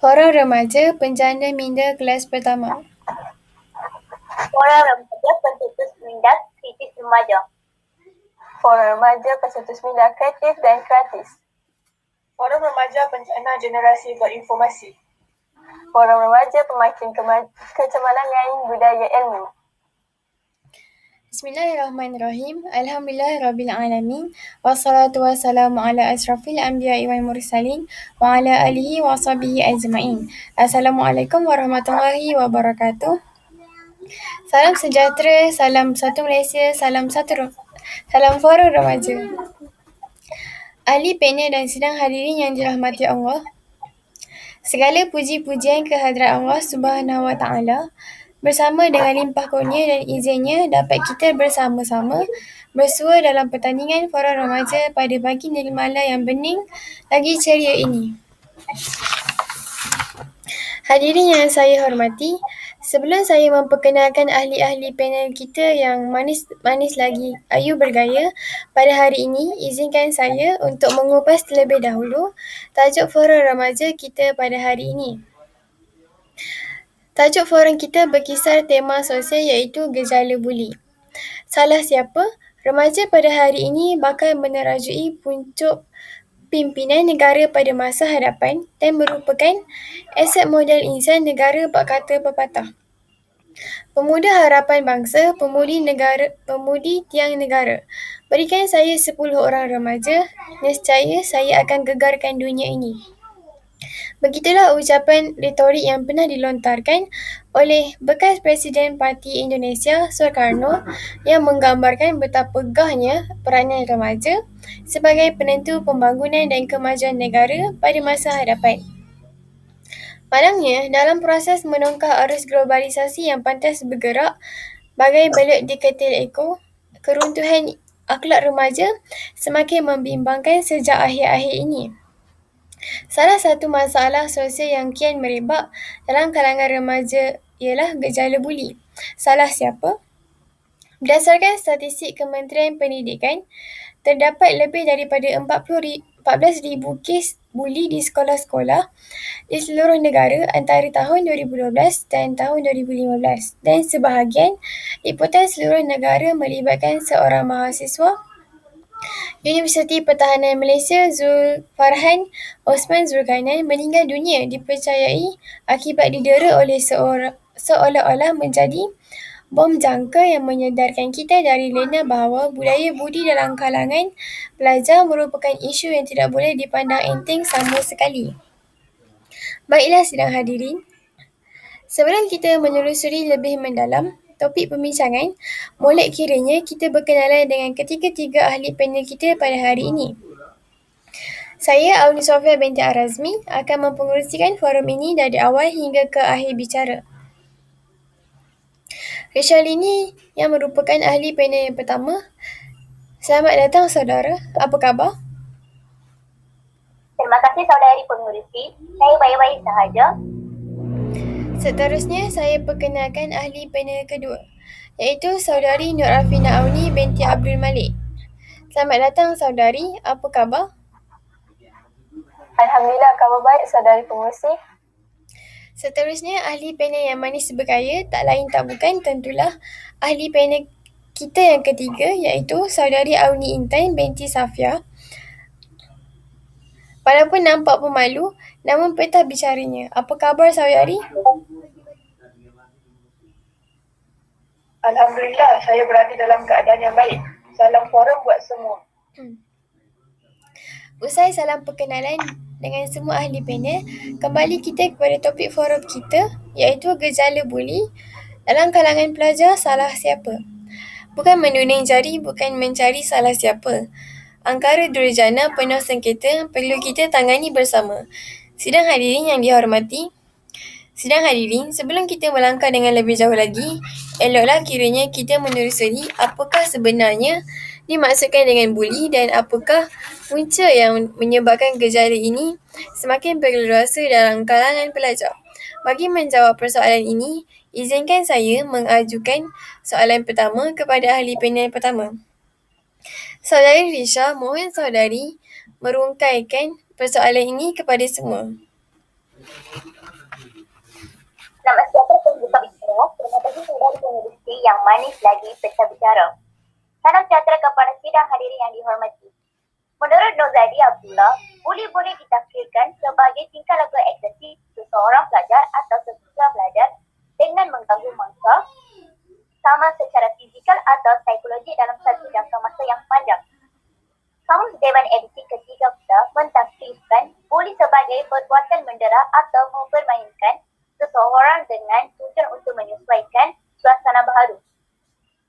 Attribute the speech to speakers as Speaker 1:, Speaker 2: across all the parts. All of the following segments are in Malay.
Speaker 1: Forum Remaja Penjana Minda Kelas Pertama.
Speaker 2: Forum Remaja Pencetus Minda Kritis Remaja.
Speaker 3: Forum Remaja Pencetus Minda Kreatif dan Kreatis.
Speaker 4: Forum Remaja Pencana Generasi Berinformasi.
Speaker 3: Forum Remaja Pemakin Kecemerlangan Budaya Ilmu.
Speaker 1: Bismillahirrahmanirrahim. Alhamdulillahirrabbilalamin. Wassalatu wassalamu ala asrafil anbiya'i wal mursalin wa ala alihi wa sahbihi ajma'in. Assalamualaikum warahmatullahi wabarakatuh. Salam sejahtera, salam satu Malaysia, salam Forum Remaja. Ahli panel dan sidang hadirin yang dirahmati Allah. Segala puji-pujian kehadrat Allah Subhanahu Wa Taala bersama dengan limpah kurnia dan izinnya dapat kita bersama-sama bersua dalam pertandingan Forum Remaja pada pagi nirmala yang bening lagi ceria ini. Hadirin yang saya hormati, sebelum saya memperkenalkan ahli-ahli panel kita yang manis lagi ayu bergaya pada hari ini, izinkan saya untuk mengupas terlebih dahulu tajuk Forum Remaja kita pada hari ini. Tajuk forum kita berkisar tema sosial iaitu gejala buli. Salah siapa? Remaja pada hari ini bakal menerajui puncuk pimpinan negara pada masa hadapan dan merupakan aset modal insan negara bak kata pepatah. Pemuda harapan bangsa, pemudi tiang negara. Berikan saya 10 orang remaja, nescaya saya akan gegarkan dunia ini. Begitulah ucapan retorik yang pernah dilontarkan oleh bekas Presiden Parti Indonesia Soekarno yang menggambarkan betapa gahnya peranan remaja sebagai penentu pembangunan dan kemajuan negara pada masa hadapan. Malangnya, dalam proses menongkar arus globalisasi yang pantas bergerak bagai belut di ketil ekor, keruntuhan akhlak remaja semakin membimbangkan sejak akhir-akhir ini. Salah satu masalah sosial yang kian merebak dalam kalangan remaja ialah gejala buli. Salah siapa? Berdasarkan statistik Kementerian Pendidikan, terdapat lebih daripada 14,000 kes buli di sekolah-sekolah di seluruh negara antara tahun 2012 dan tahun 2015 dan sebahagian liputan seluruh negara melibatkan seorang mahasiswa Universiti Pertahanan Malaysia Zulfarhan Osman Zulkarnain meninggal dunia dipercayai akibat didera oleh seolah-olah menjadi bom jangka yang menyedarkan kita dari lena bahawa budaya budi dalam kalangan pelajar merupakan isu yang tidak boleh dipandang enteng sama sekali. Baiklah sidang hadirin, sebelum kita menelusuri lebih mendalam topik pembincangan, molek kiranya kita berkenalan dengan ketiga-tiga ahli panel kita pada hari ini. Saya, Auni Sofia binti Arazmi, akan mempengerusikan forum ini dari awal hingga ke akhir bicara. Rishalini yang merupakan ahli panel yang pertama. Selamat datang saudara, apa khabar?
Speaker 2: Terima kasih saudari pengurusi. Saya baik-baik sahaja.
Speaker 1: Seterusnya, saya perkenalkan ahli panel kedua, iaitu saudari Nur Afina Auni binti Abdul Malik. Selamat datang saudari, apa khabar?
Speaker 3: Alhamdulillah, khabar baik saudari pengurusi.
Speaker 1: Seterusnya, ahli panel yang manis bergaya tak lain tak bukan tentulah ahli panel kita yang ketiga, iaitu saudari Auni Intan binti Safia. Walaupun nampak pemalu, namun petah bicaranya. Apa khabar saudari?
Speaker 4: Alhamdulillah, saya berada dalam keadaan yang baik. Salam forum buat semua.
Speaker 1: Usai salam perkenalan dengan semua ahli panel, kembali kita kepada topik forum kita, iaitu gejala buli dalam kalangan pelajar salah siapa. Bukan menuning jari, bukan mencari salah siapa. Angkara durjana penuh sengketa perlu kita tangani bersama. Sidang hadirin yang dihormati, sebelum kita melangkah dengan lebih jauh lagi, eloklah kiranya kita menelusuri apakah sebenarnya dimaksudkan dengan buli dan apakah punca yang menyebabkan gejala ini semakin berleluasa dalam kalangan pelajar. Bagi menjawab persoalan ini, izinkan saya mengajukan soalan pertama kepada ahli panel pertama. Saudari Risha, mohon saudari merungkaikan persoalan ini kepada semua.
Speaker 2: Selamat siang pembuka bicara. Terima kasih saudara pengerusi yang manis lagi pecah bicara. Salam sejahtera kepada sidang hadirin yang dihormati. Menurut Nozadi Abdullah, buli boleh ditafsirkan sebagai tingkah laku agresif seseorang pelajar atau siswa belajar dengan mengganggu mangsa sama secara fizikal atau psikologi dalam satu jangka masa yang panjang. Kamus Dewan Edisi ketiga pula mentafsirkan buli sebagai perbuatan mendera atau mempermainkan seseorang dengan tujuan untuk menyesuaikan suasana baharu.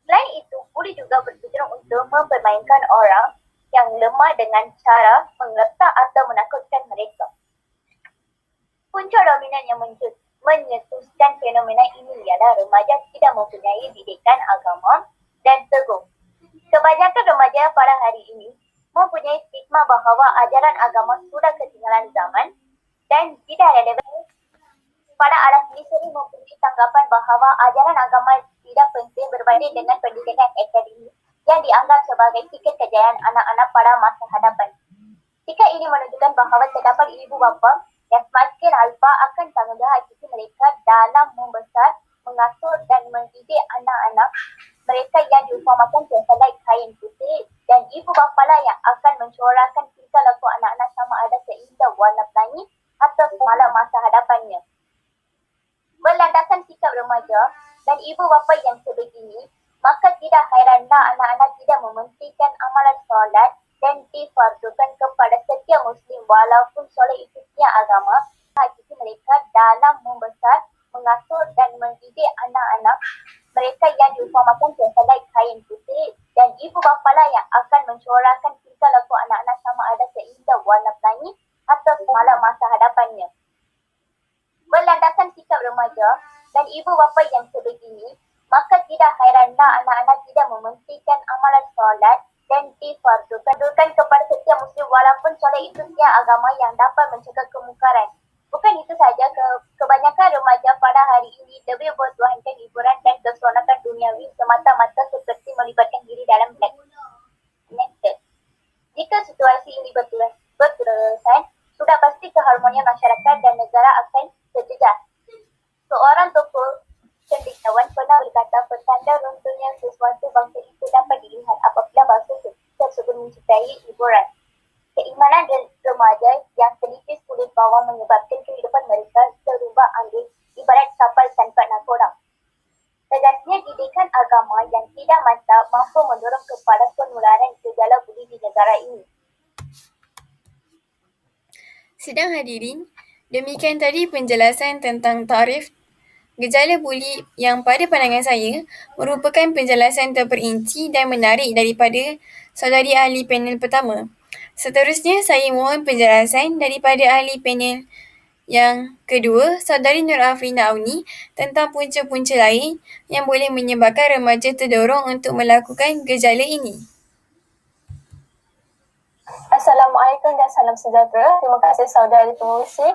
Speaker 2: Selain itu, buli juga bertujuan untuk mempermainkan orang yang lemah dengan cara mengletak atau menakutkan mereka. Punca dominan yang menyetuskan fenomena ini ialah remaja tidak mempunyai didikan agama dan teguh. Kebanyakan remaja pada hari ini mempunyai stigma bahawa ajaran agama sudah ketinggalan zaman dan tidak relevan. Pada alas ini sering mempunyai tanggapan bahawa ajaran agama tidak penting berbanding dengan pendidikan akademik yang dianggap sebagai tiket kejayaan anak-anak pada masa hadapan. Sikap ini menunjukkan bahawa terdapat ibu bapa yang semakin alfa akan tanggungjawab hakiki mereka dalam membesar, mengasuh dan mendidik anak-anak mereka yang diumpamakan sehelai kain putih, dan ibu bapa lah yang akan mencorakkan tingkah laku anak-anak sama ada seindah warna pelangi atau semalam masa hadapannya. Berlandaskan sikap remaja dan ibu bapa yang sebegini, maka tidak heranlah anak-anak tidak mementingkan amalan solat dan difardukan kepada setiap muslim walaupun solat itu tiada agama. Hakiki mereka dalam membesar, mengasuh dan mendidik anak-anak mereka yang diumpamakan sehelai kain putih, dan ibu bapa lah yang akan mencorakkan tingkah laku anak-anak sama ada seindah warna pelangi atau semalam masa hadapannya. Berlandaskan sikap remaja dan ibu bapa yang sebegini, maka tidak heranlah anak-anak tidak mementingkan amalan solat dan difardukan kepada setiap muslim walaupun solat itu tiada agama yang dapat mencegah kemungkaran. Bukan itu saja, kebanyakan remaja pada hari ini lebih bertuhankan hiburan dan keseronokan duniawi semata-mata seperti melibatkan diri dalam black market. Jika situasi ini berterusan, sudah pasti keharmonian masyarakat dan negara akan terjejas. Seorang tokoh cendekiawan pernah berkata, petanda runtuhnya sesuatu bangsa itu dapat dilihat apabila bangsa tersebut menciptai hiburan. Keimanan remaja yang telipis kulit bawang menyebabkan kehidupan mereka terubah ambing ibarat kapal tanpa nakoda. Tegasnya didikan agama yang tidak mantap mampu mendorong kepada penularan gejala buli di negara ini.
Speaker 1: Sidang hadirin, demikian tadi penjelasan tentang tarikh gejala buli yang pada pandangan saya merupakan penjelasan terperinci dan menarik daripada saudari ahli panel pertama. Seterusnya, saya mohon penjelasan daripada ahli panel yang kedua, saudari Nur Afrina Auni, tentang punca-punca lain yang boleh menyebabkan remaja terdorong untuk melakukan gejala ini.
Speaker 3: Assalamualaikum dan salam sejahtera. Terima kasih saudari pengurusi.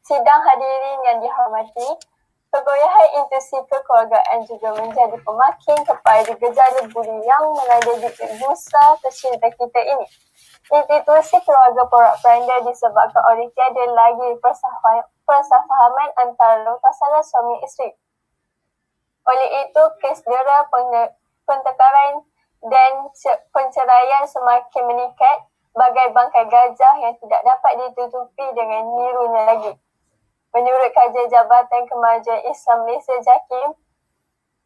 Speaker 3: Sidang hadirin yang dihormati, pergoyahan intensif kekeluargaan juga menjadi pemakin kepada gejala buli yang melanda di busa tercinta kita ini. Institusi keluarga porak-poranda disebabkan oleh tiada lagi persefahaman antara pasangan suami isteri. Oleh itu, kes dera pertengkaran dan penceraian semakin meningkat bagai bangkai gajah yang tidak dapat ditutupi dengan nirunya lagi. Menurut kajian Jabatan Kemajuan Islam Malaysia JAKIM,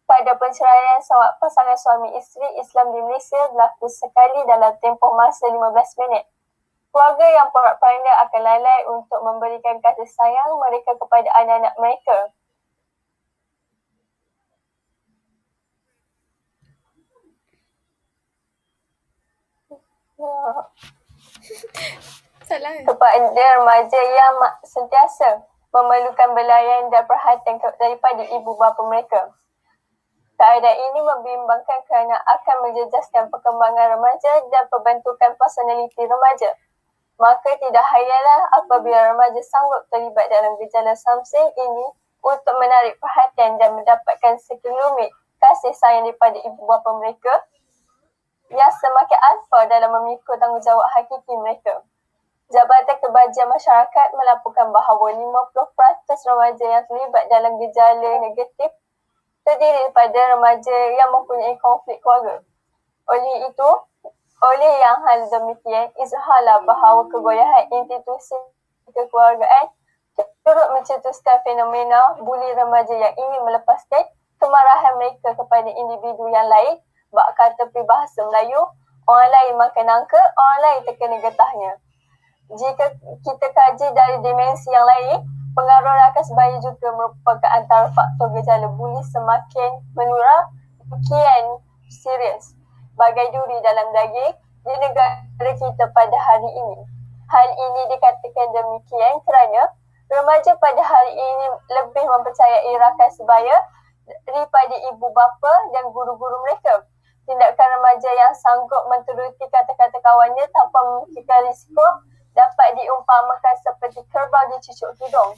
Speaker 3: pada perceraian pasangan suami isteri, Islam di Malaysia berlaku sekali dalam tempoh masa 15 minit. Keluarga yang porak-poranda akan lalai untuk memberikan kasih sayang mereka kepada anak-anak mereka. Kepada remaja yang sentiasa memerlukan belayan dan perhatian daripada ibu bapa mereka. Keadaan ini membimbangkan kerana akan menjejaskan perkembangan remaja dan pembentukan personaliti remaja. Maka tidak hayalah apabila remaja sanggup terlibat dalam gejala samsing ini untuk menarik perhatian dan mendapatkan sekelumit kasih sayang daripada ibu bapa mereka yang semakin alfa dalam memikul tanggungjawab hakiki mereka. Jabatan Kebajikan Masyarakat melaporkan bahawa 50% remaja yang terlibat dalam gejala negatif terdiri daripada remaja yang mempunyai konflik keluarga. Oleh yang hal demikian, izharlah bahawa kegoyahan institusi kekeluargaan turut mencetuskan fenomena buli remaja yang ingin melepaskan kemarahan mereka kepada individu yang lain. Bak kata peribahasa Melayu, orang lain makan nangka, orang lain terkena getahnya. Jika kita kaji dari dimensi yang lain, pengaruh rakan sebaya juga merupakan antara faktor gejala buli semakin menular kian serius bagai duri dalam daging di negara kita pada hari ini. Hal ini dikatakan demikian kerana remaja pada hari ini lebih mempercayai rakan sebaya daripada ibu bapa dan guru-guru mereka. Tindakan remaja yang sanggup menturuti kata-kata kawannya tanpa memikirkan risiko dapat diumpamakan seperti kerbau dicucuk hidung.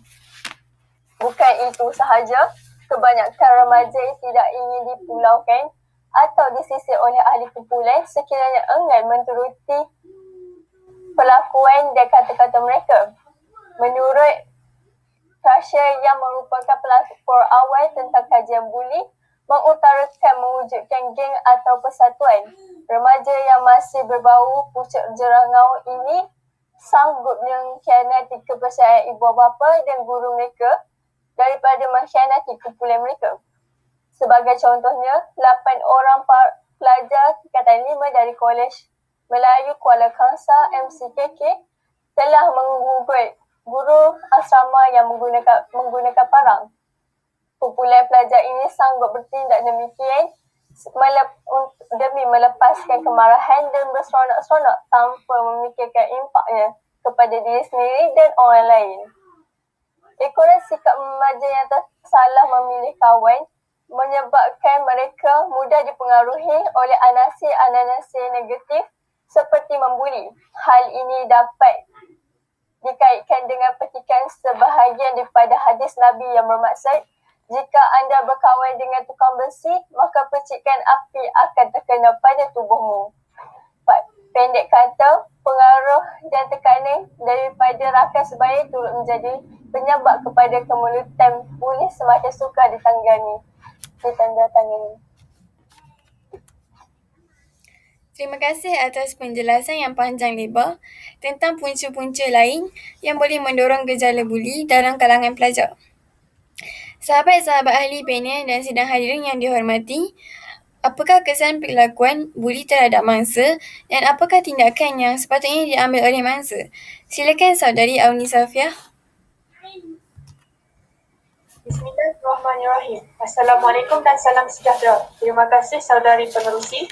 Speaker 3: Bukan itu sahaja, kebanyakan remaja tidak ingin dipulaukan atau disisir oleh ahli kumpulan sekiranya enggan menturuti perlakuan dan kata-kata mereka. Menurut Prasha yang merupakan pelapor awal tentang kajian buli, mengutarakan mewujudkan geng atau persatuan. Remaja yang masih berbau pucuk jerangau ini sanggup mengkhianati kepercayaan ibu bapa dan guru mereka daripada mengkhianati kumpulan mereka. Sebagai contohnya, 8 orang pelajar tingkatan 5 dari Kolej Melayu Kuala Kangsar MCKK telah menggugat guru asrama yang menggunakan parang. Kumpulan pelajar ini sanggup bertindak demikian demi melepaskan kemarahan dan berseronok-seronok tanpa memikirkan impaknya kepada diri sendiri dan orang lain. Ekoran sikap remaja yang tersalah memilih kawan menyebabkan mereka mudah dipengaruhi oleh anasir-anasir negatif seperti membuli. Hal ini dapat dikaitkan dengan petikan sebahagian daripada hadis Nabi yang bermaksud, jika anda berkawan dengan tukang besi, maka percikan api akan terkena pada tubuhmu. Pendek kata, pengaruh dan tekanan daripada rakan sebaya turut menjadi penyebab kepada kemelutan buli semakin sukar ditandatangani.
Speaker 1: Terima kasih atas penjelasan yang panjang lebar tentang punca-punca lain yang boleh mendorong gejala buli dalam kalangan pelajar. Sahabat-sahabat ahli panel dan sidang hadirin yang dihormati, apakah kesan perlakuan buli terhadap mangsa dan apakah tindakan yang sepatutnya diambil oleh mangsa? Silakan Saudari Auni Safiah.
Speaker 4: Bismillahirrahmanirrahim. Assalamualaikum dan salam sejahtera. Terima kasih saudari penerusi.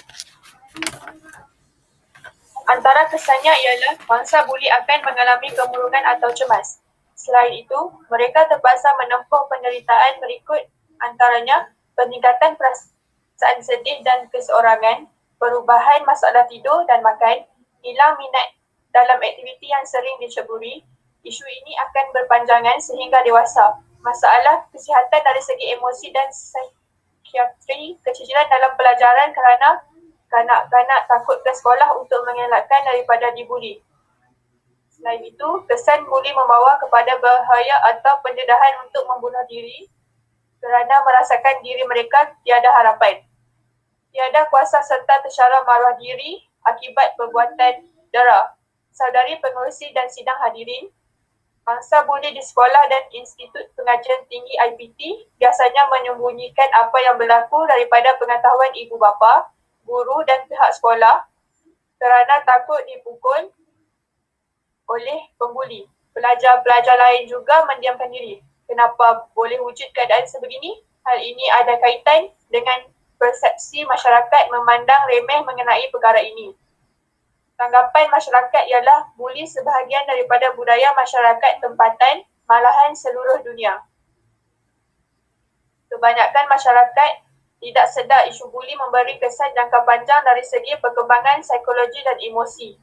Speaker 4: Antara kesannya ialah mangsa buli akan mengalami kemurungan atau cemas. Selain itu, mereka terpaksa menempuh penderitaan berikut antaranya peningkatan perasaan sedih dan keseorangan, perubahan masalah tidur dan makan, hilang minat dalam aktiviti yang sering diceburi. Isu ini akan berpanjangan sehingga dewasa. Masalah kesihatan dari segi emosi dan psikiatri, kecicilan dalam pelajaran kerana kanak-kanak takut ke sekolah untuk mengelakkan daripada dibuli. Selain itu, kesan buli membawa kepada bahaya atau pendedahan untuk membunuh diri kerana merasakan diri mereka tiada harapan. Tiada kuasa serta tersyarah maruah diri akibat perbuatan dera. Saudari pengerusi dan sidang hadirin, mangsa buli di sekolah dan Institut Pengajian Tinggi IPT biasanya menyembunyikan apa yang berlaku daripada pengetahuan ibu bapa, guru dan pihak sekolah kerana takut dipukul oleh pembuli. Pelajar-pelajar lain juga mendiamkan diri. Kenapa boleh wujud keadaan sebegini? Hal ini ada kaitan dengan persepsi masyarakat memandang remeh mengenai perkara ini. Tanggapan masyarakat ialah buli sebahagian daripada budaya masyarakat tempatan, malahan seluruh dunia. Kebanyakan masyarakat tidak sedar isu buli memberi kesan jangka panjang dari segi perkembangan psikologi dan emosi.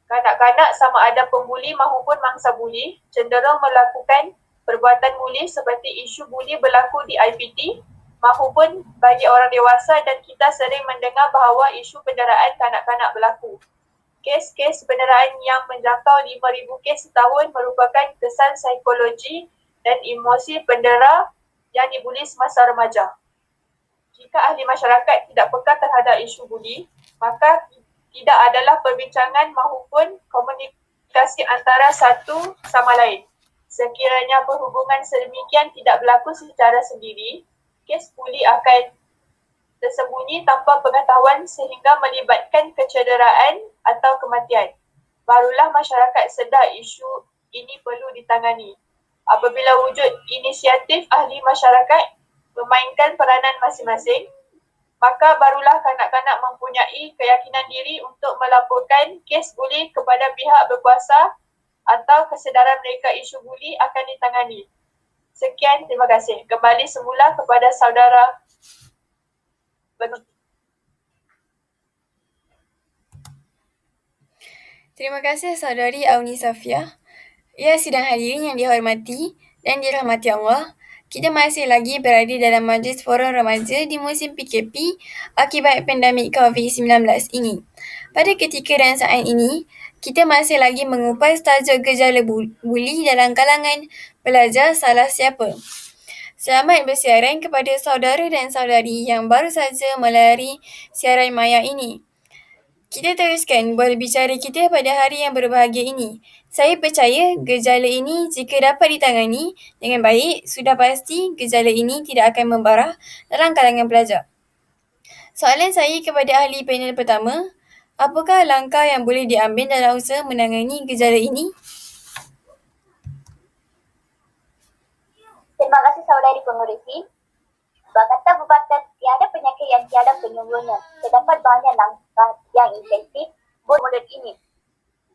Speaker 4: Kanak-kanak sama ada pembuli maupun mangsa buli cenderung melakukan perbuatan buli seperti isu buli berlaku di IPT maupun bagi orang dewasa, dan kita sering mendengar bahawa isu penjaraan kanak-kanak berlaku. Kes-kes penderaan yang menjangkau 5,000 kes setahun merupakan kesan psikologi dan emosi pendera yang dibuli semasa remaja. Jika ahli masyarakat tidak peka terhadap isu buli, maka tidak adalah perbincangan mahupun komunikasi antara satu sama lain. Sekiranya perhubungan sedemikian tidak berlaku secara sendiri, kes buli akan tersembunyi tanpa pengetahuan sehingga melibatkan kecederaan atau kematian. Barulah masyarakat sedar isu ini perlu ditangani. Apabila wujud inisiatif ahli masyarakat memainkan peranan masing-masing, maka barulah kanak-kanak mempunyai keyakinan diri untuk melaporkan kes buli kepada pihak berkuasa atau kesedaran mereka isu buli akan ditangani. Sekian, terima kasih. Kembali semula kepada saudara.
Speaker 1: Terima kasih saudari Auni Safia. Ya, sidang hadirin yang dihormati dan dirahmati Allah, kita masih lagi berada dalam majlis forum remaja di musim PKP akibat pandemik COVID-19 ini. Pada ketika dan saat ini, kita masih lagi mengupas tajuk gejala buli dalam kalangan pelajar salah siapa. Selamat bersiaran kepada saudara dan saudari yang baru saja melayari siaran maya ini. Kita teruskan berbicara kita pada hari yang berbahagia ini. Saya percaya gejala ini jika dapat ditangani dengan baik, sudah pasti gejala ini tidak akan membarah dalam kalangan pelajar. Soalan saya kepada ahli panel pertama, apakah langkah yang boleh diambil dalam usaha menangani gejala ini?
Speaker 2: Terima kasih saudari pengurusi. Berkata pepatah, tiada penyakit yang tiada penyembuhnya. Terdapat banyak langkah yang efektif buat mulut ini.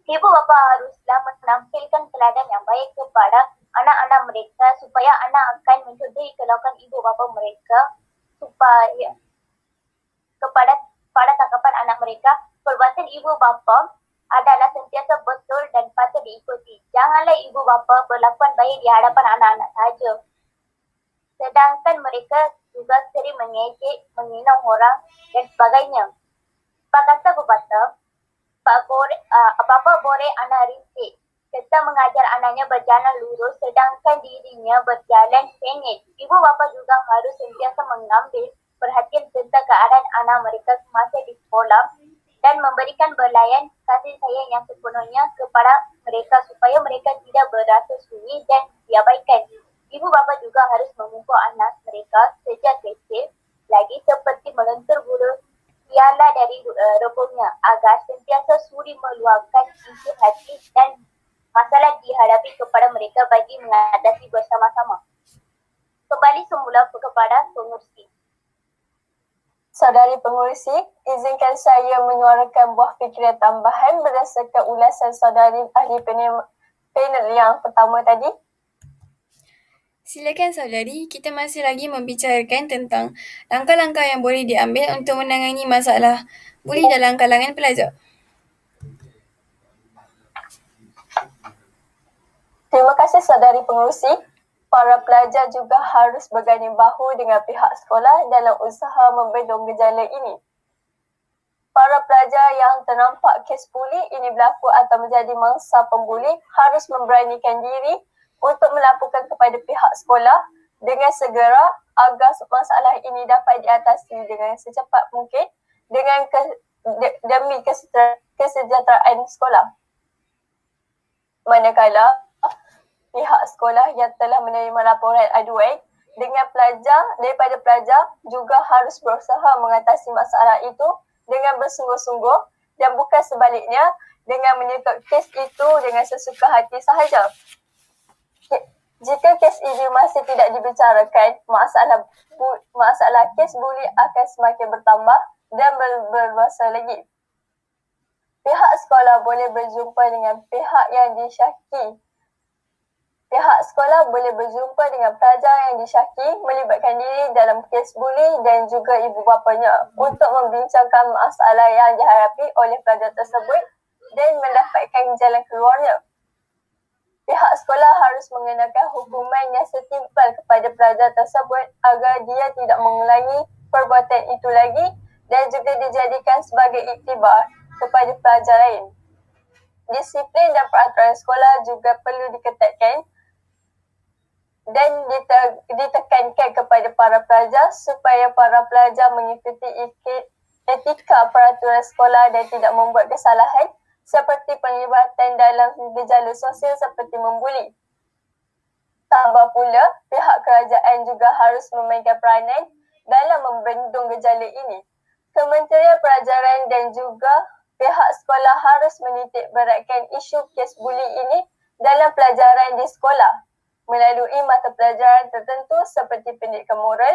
Speaker 2: Ibu bapa haruslah menampilkan teladan yang baik kepada anak-anak mereka supaya anak akan mencontohi kelakuan ibu bapa mereka supaya pada tangkapan anak mereka, perbuatan ibu bapa adalah sentiasa betul dan patut diikuti. Janganlah ibu bapa berlakuan baik di hadapan anak-anak sahaja, sedangkan mereka juga sering mengejek, menghina orang dan sebagainya. Pak kata pepatah, apa-apa boleh anak rintik, serta mengajar anaknya berjalan lurus sedangkan dirinya berjalan penyet. Ibu bapa juga harus sentiasa mengambil perhatian tentang keadaan anak mereka semasa di sekolah dan memberikan belayan kasih sayang yang sepenuhnya kepada mereka supaya mereka tidak berasa sunyi dan diabaikan. Ibu bapa juga harus memupuk anak mereka sejak kecil lagi seperti melentur bulu piala dari rebungnya agar sentiasa sudi meluahkan isi hati dan masalah dihadapi kepada mereka bagi menghadapi bersama-sama. Kembali semula kepada pengurusi.
Speaker 3: Saudari pengurusi, izinkan saya menyuarakan buah fikiran tambahan berdasarkan ulasan saudari ahli panel yang pertama tadi.
Speaker 1: Silakan saudari, kita masih lagi membicarakan tentang langkah-langkah yang boleh diambil untuk menangani masalah buli dalam kalangan pelajar.
Speaker 3: Terima kasih saudari pengurusi. Para pelajar juga harus berganding bahu dengan pihak sekolah dalam usaha membendung gejala ini. Para pelajar yang ternampak kes buli ini berlaku atau menjadi mangsa pembuli harus memberanikan diri untuk melaporkan kepada pihak sekolah dengan segera agar masalah ini dapat diatasi dengan secepat mungkin dengan demi kesejahteraan sekolah. Manakala pihak sekolah yang telah menerima laporan aduan daripada pelajar juga harus berusaha mengatasi masalah itu dengan bersungguh-sungguh dan bukan sebaliknya dengan menyetop kes itu dengan sesuka hati sahaja. Jika kes ini masih tidak dibicarakan, masalah kes buli akan semakin bertambah dan berbesar lagi. Pihak sekolah boleh berjumpa dengan pihak yang disyaki. Pihak sekolah boleh berjumpa dengan pelajar yang disyaki melibatkan diri dalam kes buli dan juga ibu bapanya untuk membincangkan masalah yang dihadapi oleh pelajar tersebut dan mendapatkan jalan keluarnya. Pihak sekolah harus mengenakan hukuman yang setimpal kepada pelajar tersebut agar dia tidak mengulangi perbuatan itu lagi dan juga dijadikan sebagai iktibar kepada pelajar lain. Disiplin dan peraturan sekolah juga perlu diketatkan dan ditekankan kepada para pelajar supaya para pelajar mengikuti etika peraturan sekolah dan tidak membuat kesalahan seperti penglibatan dalam gejala sosial seperti membuli. Tambah pula, pihak kerajaan juga harus memainkan peranan dalam membendung gejala ini. Kementerian Pelajaran dan juga pihak sekolah harus menitik beratkan isu kes buli ini dalam pelajaran di sekolah melalui mata pelajaran tertentu seperti pendidikan moral,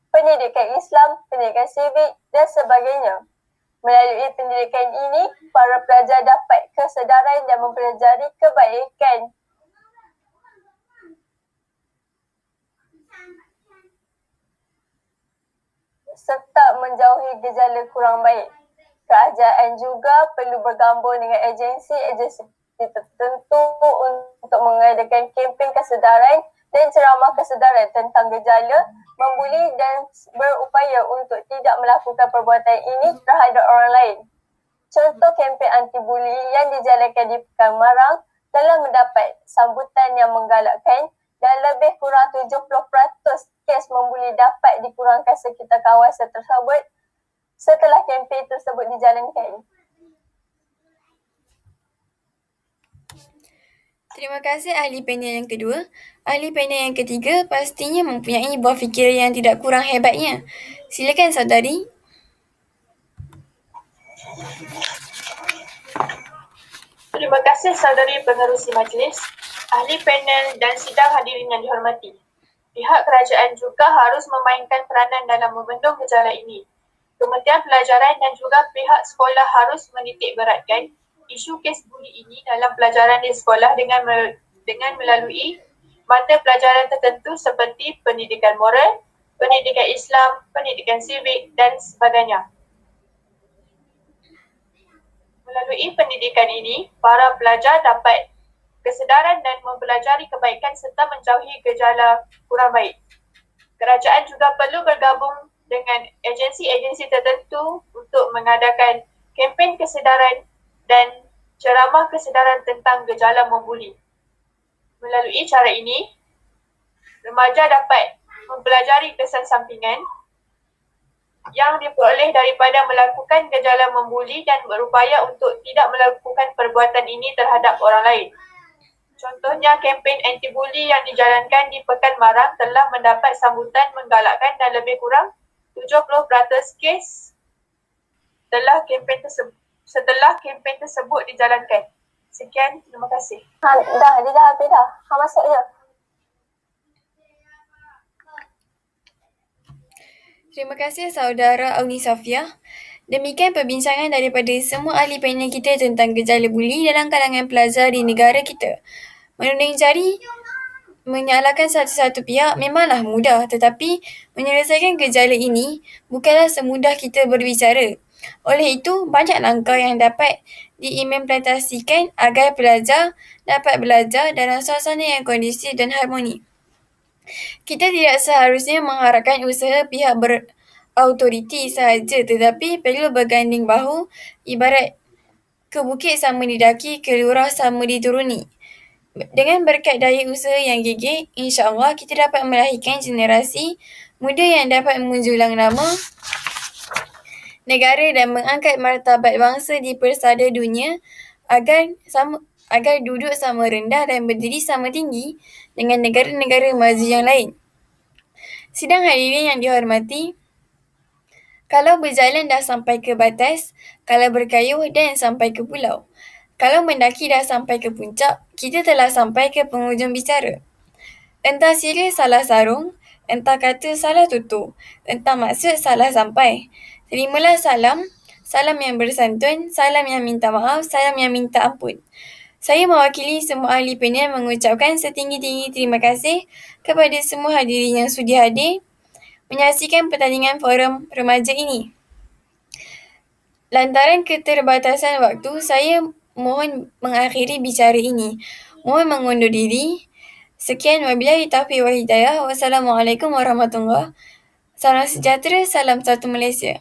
Speaker 3: pendidikan Islam, pendidikan sivik dan sebagainya. Melalui pendidikan ini, para pelajar dapat kesedaran dan mempelajari kebaikan. Serta menjauhi gejala kurang baik. Kerajaan juga perlu bergabung dengan agensi-agensi tertentu untuk mengadakan kempen kesedaran dan ceramah kesedaran tentang gejala membuli dan berupaya untuk tidak melakukan perbuatan ini terhadap orang lain. Contoh kempen anti-buli yang dijalankan di Pekan Marang telah mendapat sambutan yang menggalakkan dan lebih kurang 70% kes membuli dapat dikurangkan sekitar kawasan tersebut setelah kempen tersebut dijalankan.
Speaker 1: Terima kasih ahli panel yang kedua. Ahli panel yang ketiga pastinya mempunyai buah fikir yang tidak kurang hebatnya. Silakan saudari.
Speaker 4: Terima kasih saudari pengerusi majlis, ahli panel dan sidang hadirin yang dihormati. Pihak kerajaan juga harus memainkan peranan dalam membendung gejala ini. Kementerian Pelajaran dan juga pihak sekolah harus menitik beratkan isu kes buli ini dalam pelajaran di sekolah dengan melalui mata pelajaran tertentu seperti pendidikan moral, pendidikan Islam, pendidikan sivik dan sebagainya. Melalui pendidikan ini, para pelajar dapat kesedaran dan mempelajari kebaikan serta menjauhi gejala kurang baik. Kerajaan juga perlu bergabung dengan agensi-agensi tertentu untuk mengadakan kempen kesedaran dan ceramah kesedaran tentang gejala membuli. Melalui cara ini, remaja dapat mempelajari kesan sampingan yang diperoleh daripada melakukan gejala membuli dan berupaya untuk tidak melakukan perbuatan ini terhadap orang lain. Contohnya, kempen anti-buli yang dijalankan di Pekan Marang telah mendapat sambutan menggalakkan dan lebih kurang 70% kes setelah kempen tersebut dijalankan. Sekian, terima kasih.
Speaker 3: Dia dah habis dah. Masuk je.
Speaker 1: Terima kasih saudara Auni Safia. Demikian perbincangan daripada semua ahli panel kita tentang gejala buli dalam kalangan pelajar di negara kita. Menunding jari menyalahkan satu-satu pihak memanglah mudah, tetapi menyelesaikan gejala ini bukanlah semudah kita berbicara. Oleh itu, banyak langkah yang dapat diimplementasikan agar pelajar dapat belajar dalam suasana yang kondusif dan harmoni. Kita tidak seharusnya mengharapkan usaha pihak berautoriti sahaja, tetapi perlu berganding bahu, ibarat ke bukit sama didaki, ke lurah sama dituruni. Dengan berkat daya usaha yang gigih, insya-Allah kita dapat melahirkan generasi muda yang dapat menjulang nama negara dan mengangkat martabat bangsa di persada dunia agar duduk sama rendah dan berdiri sama tinggi dengan negara-negara maju yang lain. Sidang hadirin yang dihormati, kalau berjalan dah sampai ke batas, kalau berkayuh dan sampai ke pulau. Kalau mendaki dah sampai ke puncak, kita telah sampai ke penghujung bicara. Entah sira salah sarung, entah kata salah tutur, entah maksud salah sampai. Terimalah salam, salam yang bersantun, salam yang minta maaf, salam yang minta ampun. Saya mewakili semua ahli panel mengucapkan setinggi-tinggi terima kasih kepada semua hadirin yang sudi hadir menyaksikan pertandingan forum remaja ini. Lantaran keterbatasan waktu, saya mohon mengakhiri bicara ini. Mohon mengundur diri. Sekian, wabillahi taufiq wal hidayah. Wassalamualaikum warahmatullahi wabarakatuh. Salam sejahtera, salam satu Malaysia.